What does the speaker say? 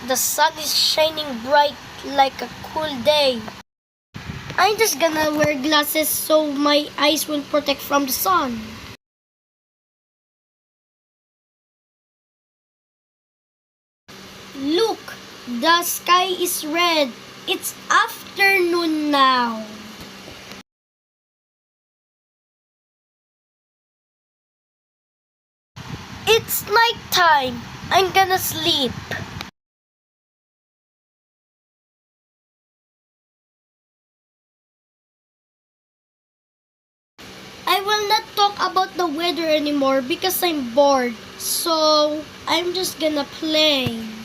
The sun is shining bright like a cool day. I'm just gonna wear glasses so my eyes will protect from the sun. Look, the sky is red. It's afternoon now. It's nighttime. I'm gonna sleep. I will not talk about the weather anymore because I'm bored. So, I'm just gonna play.